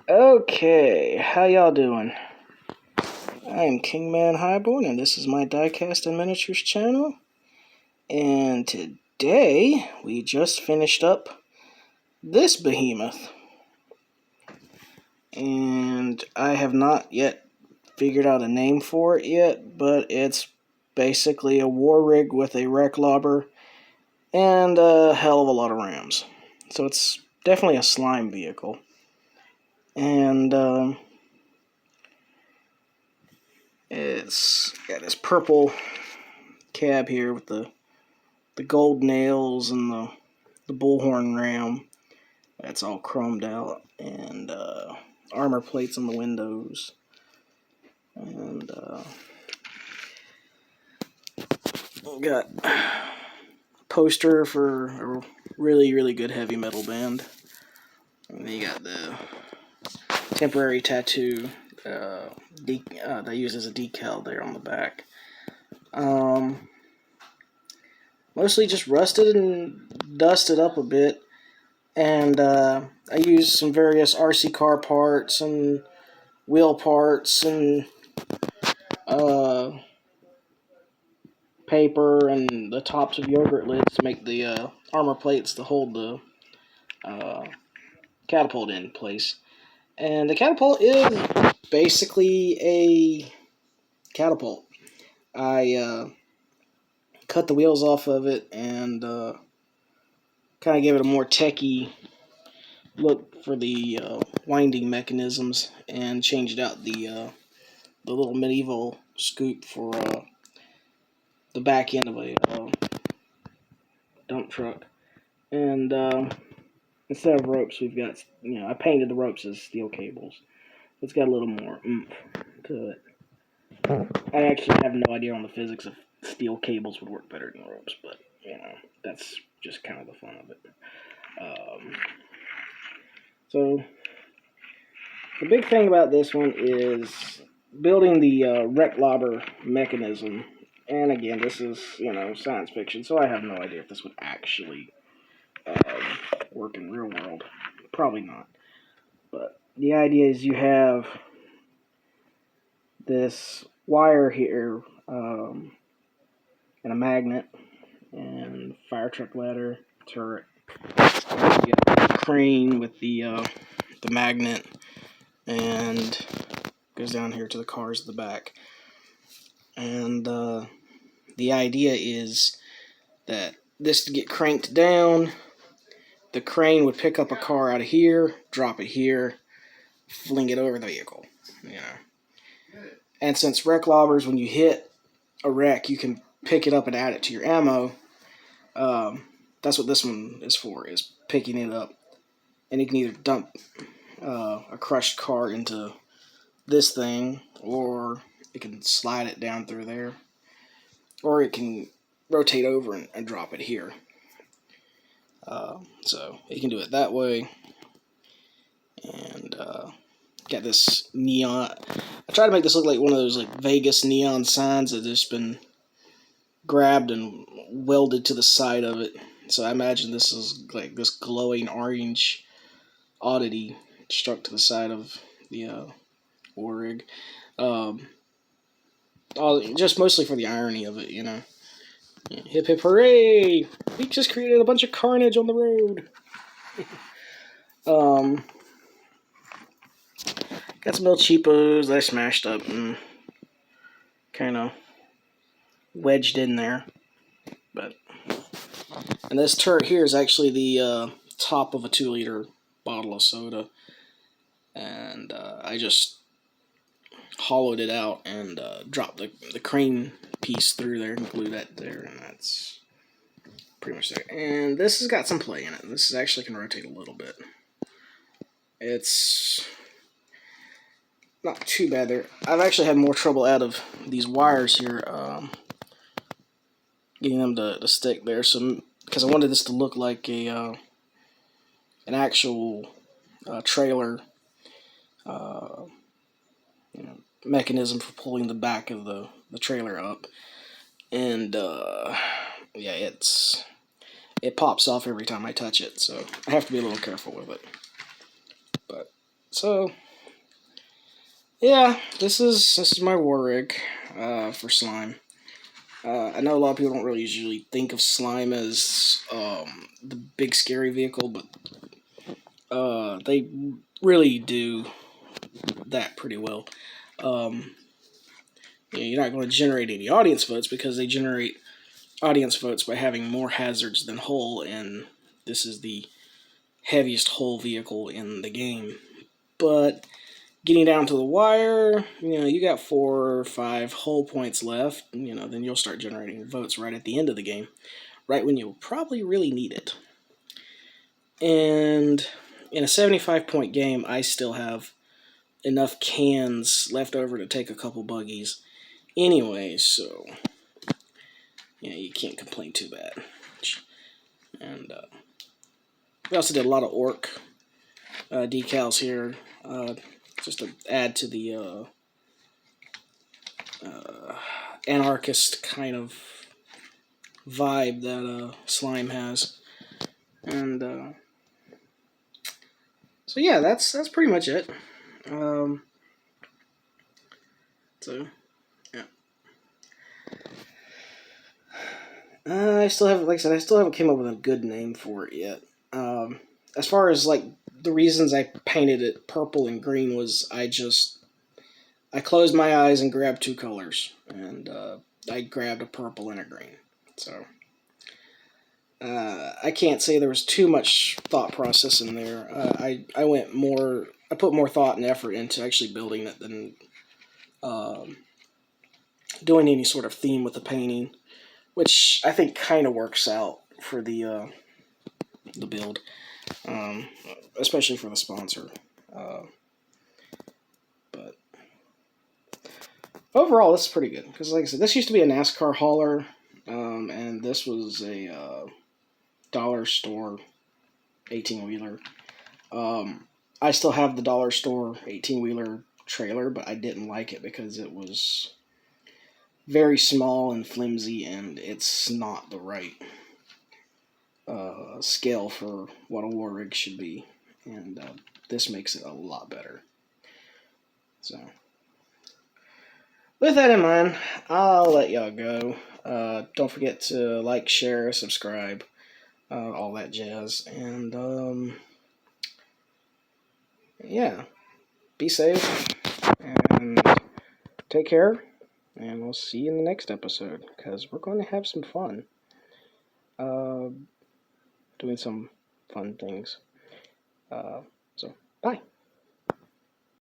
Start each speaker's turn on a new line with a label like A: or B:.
A: Okay, how y'all doing? I'm Kingman Highborn, and this is my Diecast and Miniatures channel. And today, we just finished up this behemoth. And I have not yet figured out a name for it yet, but it's basically a war rig with a wreck lobber and a hell of a lot of rams. So it's definitely a slime vehicle. And, it's got this purple cab here with the gold nails and the bullhorn ram. That's all chromed out, and armor plates on the windows, and got a poster for a really good heavy metal band. And then you got the temporary tattoo that uses a decal there on the back. Mostly just rusted and dusted up a bit. And I used some various RC car parts and wheel parts and paper and the tops of yogurt lids to make the armor plates to hold the catapult in place. And the catapult is basically a catapult. I cut the wheels off of it and kind of gave it a more techy look for the winding mechanisms, and changed out the little medieval scoop for the back end of a dump truck. And instead of ropes, we've got, I painted the ropes as steel cables. It's got a little more oomph to it. I actually have no idea on the physics of steel cables would work better than ropes, but, that's just kind of the fun of it. So, the big thing about this one is building the wreck lobber mechanism. And again, this is, science fiction, so I have no idea if this would actually work in real world. Probably not. But the idea is you have this wire here, and a magnet, and fire truck ladder, turret. You got a crane with the magnet, and goes down here to the cars at the back. And the idea is that this to get cranked down, the crane would pick up a car out of here, drop it here, fling it over the vehicle. And since wreck lobbers, when you hit a wreck, you can pick it up and add it to your ammo. That's what this one is for, is picking it up. And you can either dump a crushed car into this thing, or it can slide it down through there, or it can rotate over and drop it here. So you can do it that way. And got this neon. I tried to make this look like one of those Vegas neon signs that just been grabbed and welded to the side of it. So I imagine this is like this glowing orange oddity struck to the side of the war rig. Just mostly for the irony of it, Hip hip hooray! We just created a bunch of carnage on the road. Got some little cheapos that I smashed up and kind of wedged in there. And this turret here is actually the top of a 2-liter bottle of soda. And I just hollowed it out and dropped the crane piece through there and glued that there, and that's pretty much there. And this has got some play in it. This is actually can rotate a little bit. It's not too bad there. I've actually had more trouble out of these wires here, getting them to stick there. So, because I wanted this to look like an actual trailer mechanism for pulling the back of the trailer up. And yeah, it pops off every time I touch it, so I have to be a little careful with it. But So yeah, this is my war rig for slime. I know a lot of people don't really usually think of slime as the big scary vehicle, but they really do that pretty well. You're not going to generate any audience votes because they generate audience votes by having more hazards than hull, and this is the heaviest hull vehicle in the game. But getting down to the wire, you got 4 or 5 hull points left, then you'll start generating votes right at the end of the game, right when you'll probably really need it. And in a 75-point game, I still have enough cans left over to take a couple buggies anyway, so you can't complain too bad. And we also did a lot of orc decals here, just to add to the anarchist kind of vibe that slime has. And so yeah, that's pretty much it. So yeah, I still haven't, like I said, I still haven't came up with a good name for it yet. As far as like the reasons I painted it purple and green was I closed my eyes and grabbed 2 colors, and I grabbed a purple and a green. So I can't say there was too much thought process in there. I put more thought and effort into actually building it than doing any sort of theme with the painting, which I think kind of works out for the build, especially for the sponsor. But overall, this is pretty good because, like I said, this used to be a NASCAR hauler, and this was a dollar store 18-wheeler. I still have the dollar store 18-wheeler trailer, but I didn't like it because it was very small and flimsy, and it's not the right scale for what a war rig should be. And this makes it a lot better. So, with that in mind, I'll let y'all go. Don't forget to like, share, subscribe, all that jazz. And yeah, be safe and take care. And we'll see you in the next episode, because we're going to have some fun. Doing some fun things. So, bye.